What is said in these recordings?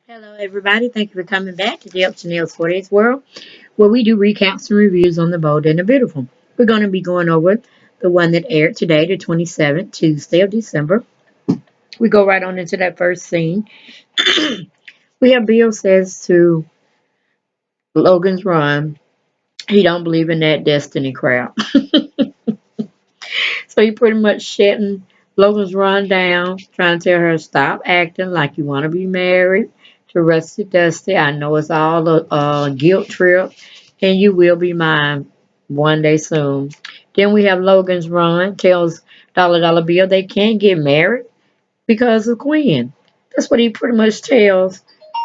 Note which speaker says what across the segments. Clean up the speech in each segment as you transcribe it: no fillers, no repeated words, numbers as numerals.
Speaker 1: Hello, everybody. Thank you for coming back to the Up to Neil's 40th World, where we do recaps and reviews on the bold and the beautiful. We're going to be going over the one that aired today, the 27th, Tuesday of December. We go right on into that first scene. We have Bill says to Logan's Run, he don't believe in that destiny crap. So he pretty much shutting Logan's Run down, trying to tell her stop acting like you want to be married to Rusty Dusty. I know it's all a guilt trip, and you will be mine one day soon. Then we have Logan's Run tells Dollar Bill they can't get married because of Quinn. That's what he pretty much tells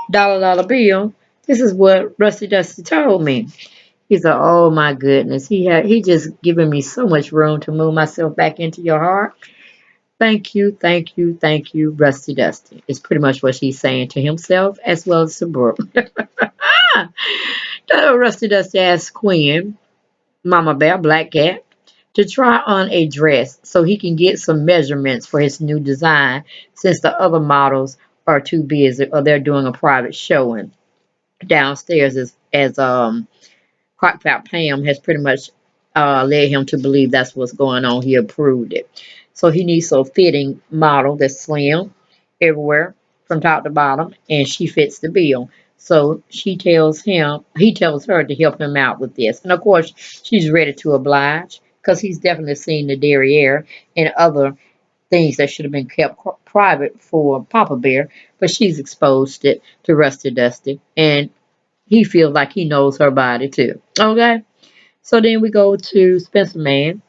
Speaker 1: Dollar Bill. This is what Rusty Dusty told me. He's like, oh my goodness. He just given me so much room to move myself back into your heart. Thank you, thank you, thank you, Rusty Dusty. It's pretty much what he's saying to himself as well as to Brooke. Rusty Dusty asked Quinn, Mama Bear, Black Cat, to try on a dress so he can get some measurements for his new design since the other models are too busy or they're doing a private showing downstairs as Crockpot Pam has pretty much led him to believe that's what's going on. He approved it. So he needs a fitting model that's slim everywhere from top to bottom, and she fits the bill. So he tells her to help him out with this. And of course, she's ready to oblige because he's definitely seen the derriere and other things that should have been kept private for Papa Bear, but she's exposed it to Rusty Dusty. And he feels like he knows her body too. Okay? So then we go to Spencer Man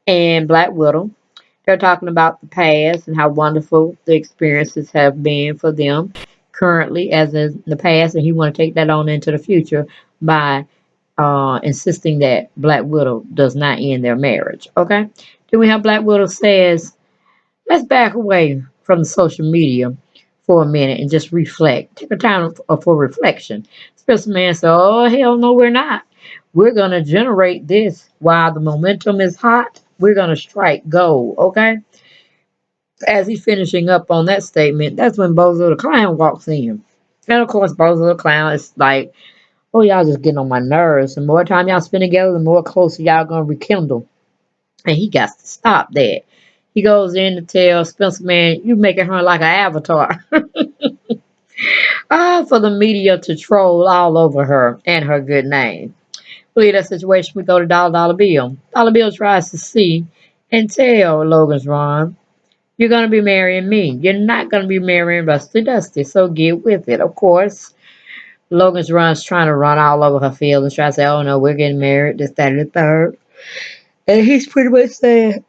Speaker 1: and Black Widow. They're talking about the past and how wonderful the experiences have been for them currently as in the past, and he want to take that on into the future by insisting that Black Widow does not end their marriage. Okay? Then we have Black Widow says, let's back away from the social media for a minute and just reflect. Take a time for reflection. Spencer Man said, oh, hell no, we're not. We're going to generate this while the momentum is hot. We're going to strike gold, okay? As he's finishing up on that statement, that's when Bozo the Clown walks in. And of course, Bozo the Clown is like, oh, y'all just getting on my nerves. The more time y'all spend together, the more closer y'all going to rekindle. And he got to stop that. He goes in to tell Spencer Man, you making her like an avatar. For the media to troll all over her and her good name. Leave that situation, we go to Dollar Bill. Dollar Bill tries to see and tell Logan's Ron, you're going to be marrying me. You're not going to be marrying Rusty Dusty, so get with it. Of course, Logan's Ron's trying to run all over her feelings, trying to say, oh no, we're getting married, this, that, and the third. And he's pretty much saying,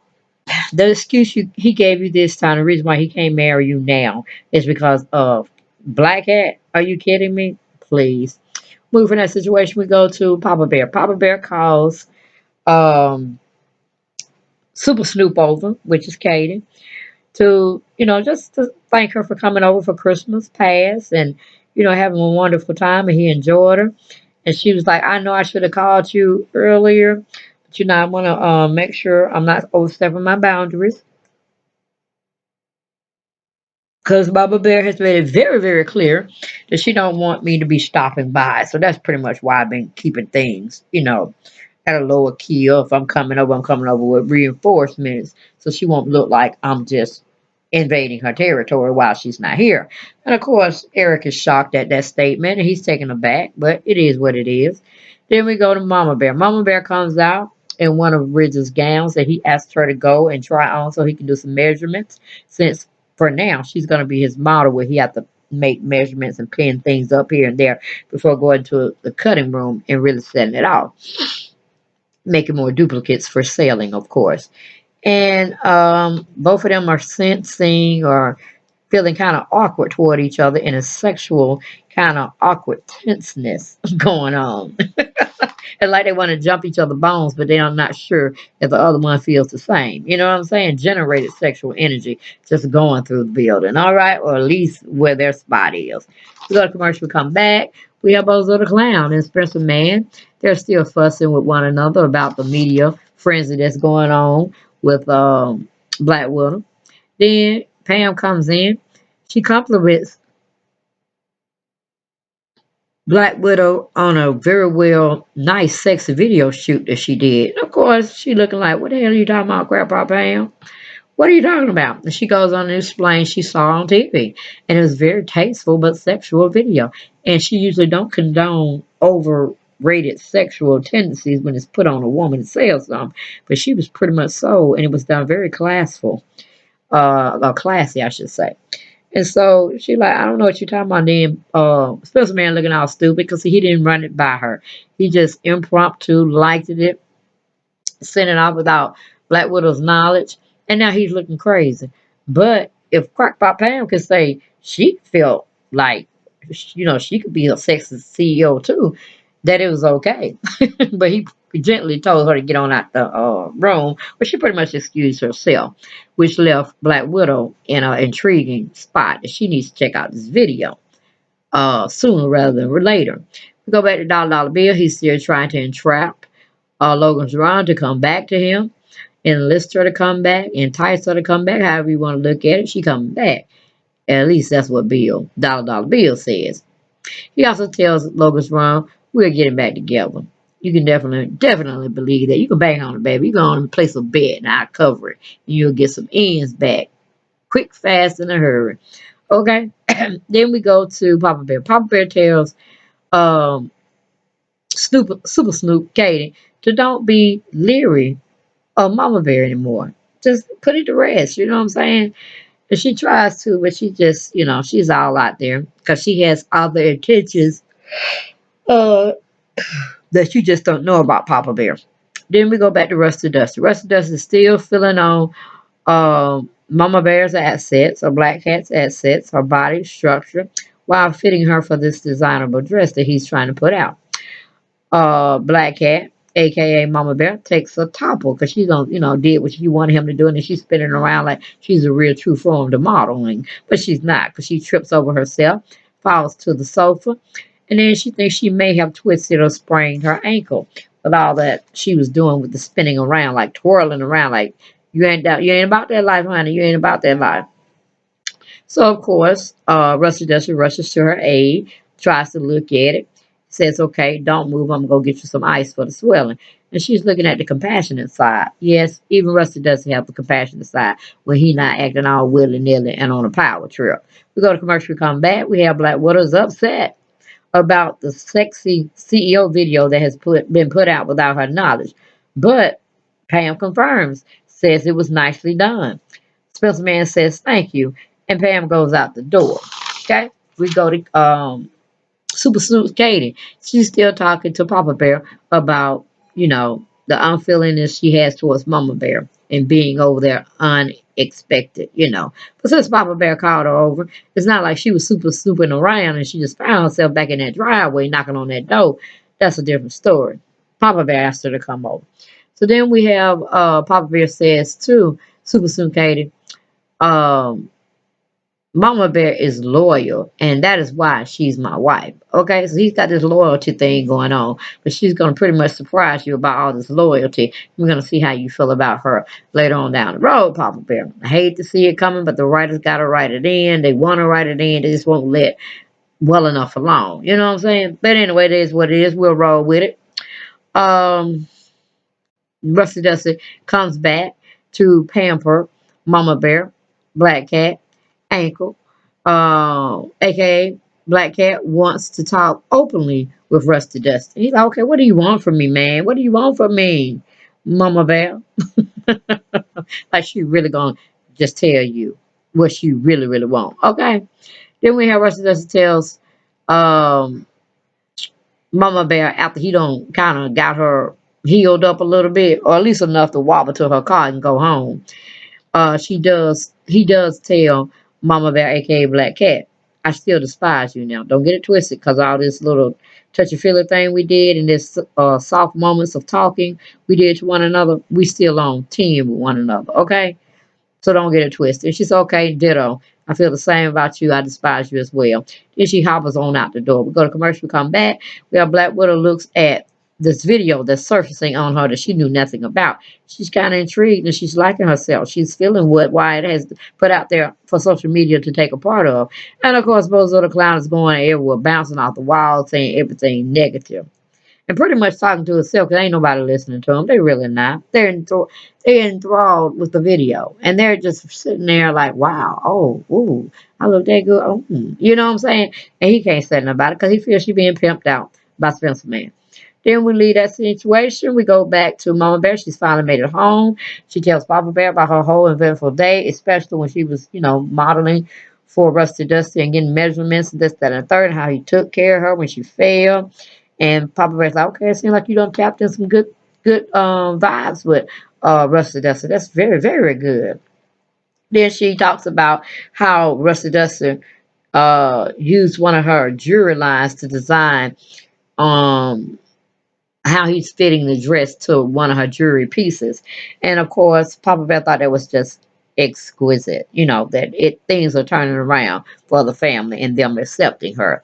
Speaker 1: the excuse he gave you this time, the reason why he can't marry you now is because of Black Hat. Are you kidding me? Please. Move from that situation, we go to Papa Bear. Papa Bear calls um, Super Snoop over, which is Katie, to, just to thank her for coming over for Christmas past and, having a wonderful time. And he enjoyed her. And she was like, I know I should have called you earlier, but, I want to make sure I'm not overstepping my boundaries. Because Baba Bear has made it very, very clear that she don't want me to be stopping by. So that's pretty much why I've been keeping things, at a lower key. Or if I'm coming over with reinforcements. So she won't look like I'm just invading her territory while she's not here. And of course, Eric is shocked at that statement and he's taken aback, but it is what it is. Then we go to Mama Bear. Mama Bear comes out in one of Ridge's gowns that he asked her to go and try on so he can do some measurements since for now, she's going to be his model where he have to make measurements and pin things up here and there before going to the cutting room and really setting it off. Making more duplicates for selling, of course. And both of them are sensing or feeling kind of awkward toward each other in a sexual kind of awkward tenseness going on. And like they want to jump each other bones, but they're not sure if the other one feels the same. You know what I'm saying? Generated sexual energy just going through the building, all right? Or at least where their spot is. We go to commercial, we come back. We have Bozo the Clown and Spencer Man. They're still fussing with one another about the media frenzy that's going on with Black Widow. Then Pam comes in. She compliments Black Widow on a very well, nice, sexy video shoot that she did. Of course, she looking like, what the hell are you talking about, Grandpa Pam? What are you talking about? And she goes on to explain she saw on TV. And it was very tasteful but sexual video. And she usually don't condone overrated sexual tendencies when it's put on a woman to sell something. But she was pretty much so, and it was done very classful. Or classy, I should say. And so she like, I don't know what you're talking about. Then Spencer Man looking all stupid because he didn't run it by her. He just impromptu liked it, sent it off without Black Widow's knowledge, and now he's looking crazy. But if Crackpot Pam could say she felt like, she could be a sexy CEO too, that it was okay. But he gently told her to get on out the room, but she pretty much excused herself, which left Black Widow in an intriguing spot that she needs to check out this video sooner rather than later. We go back to Dollar Bill. He's still trying to entrap Logan's Ron to come back to him, enlist her to come back, entice her to come back, however you want to look at it. She coming back. At least that's what Dollar Bill says. He also tells Logan's Ron, we're getting back together. You can definitely believe that. You can bang on it, baby. You go on and place a bet and I'll cover it. And you'll get some ends back. Quick, fast, in a hurry. Okay? Then we go to Papa Bear. Papa Bear tells um Super Snoop Katie to don't be leery of Mama Bear anymore. Just put it to rest, you know what I'm saying? And she tries to, but she just, she's all out there because she has other intentions uh, that you just don't know about Papa Bear. Then we go back to Rusty Dusty. Rusty Dusty is still filling on Mama Bear's assets, or Black Cat's assets, her body structure, while fitting her for this desirable dress that he's trying to put out. Black Cat, aka Mama Bear, takes a topple because she's on, did what you wanted him to do, and then she's spinning around like she's a real true form of modeling, but she's not because she trips over herself, falls to the sofa, and then she thinks she may have twisted or sprained her ankle with all that she was doing with the spinning around, like twirling around, like you ain't about that life, honey, you ain't about that life. So, of course, Rusty Dusty rushes to her aid, tries to look at it, says, okay, don't move. I'm going to go get you some ice for the swelling. And she's looking at the compassionate side. Yes, even Rusty doesn't have the compassionate side when he not acting all willy-nilly and on a power trip. We go to commercial, we come back. We have Black Widow's upset about the sexy CEO video that has been put out without her knowledge. But Pam confirms, says it was nicely done. Spencer Man says thank you, and Pam goes out the door. Okay, we go to Super Snoop Katie. She's still talking to Papa Bear about the unfeelingness she has towards Mama Bear and being over there unexpected. But since Papa Bear called her over, it's not like she was super snooping around and she just found herself back in that driveway knocking on that door. That's a different story. Papa Bear asked her to come over. So then we have Papa Bear says to Super Snoop Katie, um, Mama Bear is loyal, and that is why she's my wife. Okay, so he's got this loyalty thing going on, but she's going to pretty much surprise you about all this loyalty. We're going to see how you feel about her later on down the road, Papa Bear. I hate to see it coming, but the writers got to write it in. They want to write it in. They just won't let well enough alone. You know what I'm saying? But anyway, it is what it is. We'll roll with it. Um, Rusty Dusty comes back to pamper Mama Bear, Black Cat, Ankle, aka Black Cat wants to talk openly with Rusty Dusty. He's like, okay, what do you want from me, man? What do you want from me, Mama Bear? Like she really gonna just tell you what she really, really want. Okay. Then we have Rusty Dusty tells um Mama Bear after he don't kind of got her healed up a little bit, or at least enough to wobble to her car and go home. He does tell Mama Bear, aka Black Cat, I still despise you now. Don't get it twisted, cause all this little touchy feely thing we did and this soft moments of talking we did to one another, we still on team with one another, okay? So don't get it twisted. She's okay, ditto. I feel the same about you. I despise you as well. Then she hoppers on out the door. We go to commercial, we come back. We have Black Widow looks at this video that's surfacing on her that she knew nothing about. She's kind of intrigued and she's liking herself. She's feeling what Wyatt has put out there for social media to take a part of. And of course, Bozo the Clown is going everywhere, bouncing off the wall, saying everything negative. And pretty much talking to herself because ain't nobody listening to them. They really not. They're enthralled with the video. And they're just sitting there like, wow, oh, ooh, I look that good. Oh, you know what I'm saying? And he can't say nothing about it because he feels she's being pimped out by Spencer Man. Then we leave that situation. We go back to Mama Bear. She's finally made it home. She tells Papa Bear about her whole eventful day, especially when she was, modeling for Rusty Dusty and getting measurements and this, that, and the third, and how he took care of her when she fell. And Papa Bear's like, okay, it seems like you done tapped in some good vibes with Rusty Dusty. That's very, very good. Then she talks about how Rusty Dusty used one of her jewelry lines to design um how he's fitting the dress to one of her jewelry pieces. And of course, Papa Bear thought that was just exquisite, that things are turning around for the family and them accepting her.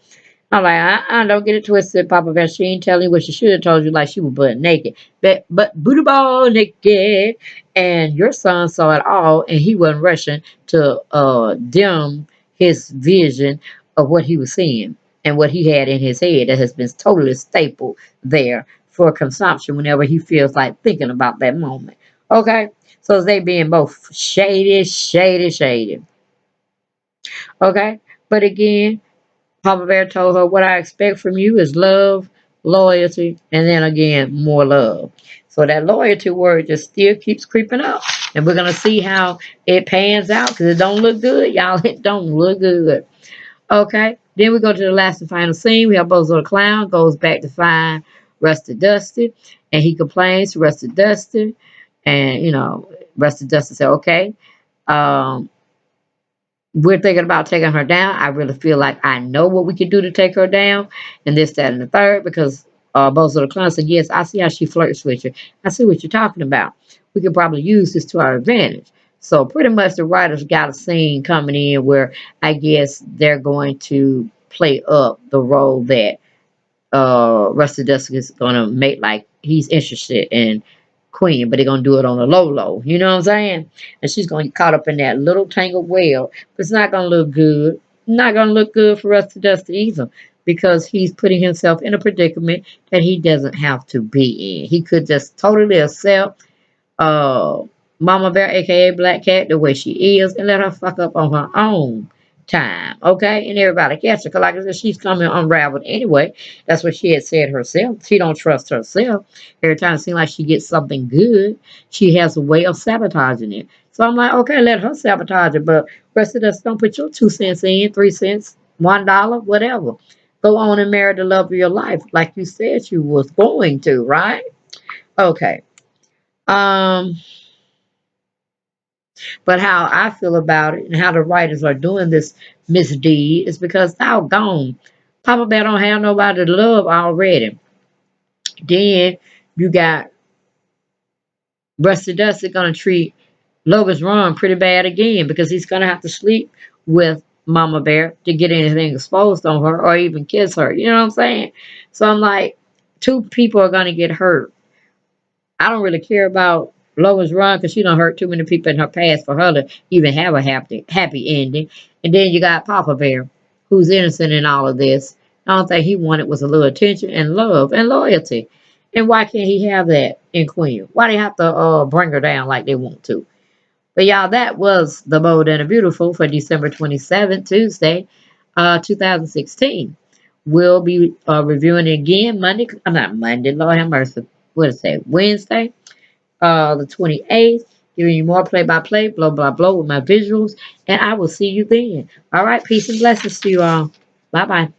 Speaker 1: I'm like, I don't get it twisted, Papa Bear. She ain't telling you what she should have told you, like she was butt naked. But booty ball naked. And your son saw it all, and he wasn't rushing to dim his vision of what he was seeing and what he had in his head that has been totally stapled there for consumption whenever he feels like thinking about that moment. Okay? So they being both shady, shady, shady. Okay? But again, Papa Bear told her, what I expect from you is love, loyalty, and then again, more love. So that loyalty word just still keeps creeping up. And we're going to see how it pans out because it don't look good, y'all. It don't look good. Okay. Then we go to the last and final scene. We have Bozo the Clown goes back to find Rusty Dusty. And he complains to Rusty Dusty. And, Rusty Dusty said, okay. Um, we're thinking about taking her down. I really feel like I know what we can do to take her down, and this, that, and the third, because Bozo the Clown said, yes, I see how she flirts with you. I see what you're talking about. We could probably use this to our advantage. So pretty much the writers got a scene coming in where I guess they're going to play up the role that Rusty Dusk is gonna make like he's interested in Queen, but they're gonna do it on a low low. You know what I'm saying? And she's gonna get caught up in that little tangled web. But it's not gonna look good. Not gonna look good for Rusty Dusty either. Because he's putting himself in a predicament that he doesn't have to be in. He could just totally accept uh Mama Bear, aka Black Cat, the way she is, and let her fuck up on her own time, okay? And everybody catch her, cause like I said, she's coming unraveled anyway. That's what she had said herself. She don't trust herself. Every time it seems like she gets something good, she has a way of sabotaging it. So I'm like, okay, let her sabotage it, but rest of us don't put your 2 cents in, 3 cents, $1, whatever. Go on and marry the love of your life, like you said you was going to, right? Okay. Um, but how I feel about it and how the writers are doing this misdeed is because doggone, Papa Bear don't have nobody to love already. Then you got Rusty Dusty gonna treat Logan's Run pretty bad again because he's gonna have to sleep with Mama Bear to get anything exposed on her or even kiss her. You know what I'm saying? So I'm like, two people are gonna get hurt. I don't really care about Lois Run because she done hurt too many people in her past for her to even have a happy ending. And then you got Papa Bear, who's innocent in all of this. I don't think he wanted was a little attention and love and loyalty. And why can't he have that in Queen? Why do they have to bring her down like they want to? But y'all, that was The Bold and the Beautiful for December 27th, Tuesday, 2016. We'll be reviewing it again Monday. I'm not Monday, Lord have mercy. What is that? Wednesday, the 28th. Giving you more play-by-play, blah, blah, blah with my visuals. And I will see you then. All right. Peace and blessings to you all. Bye-bye.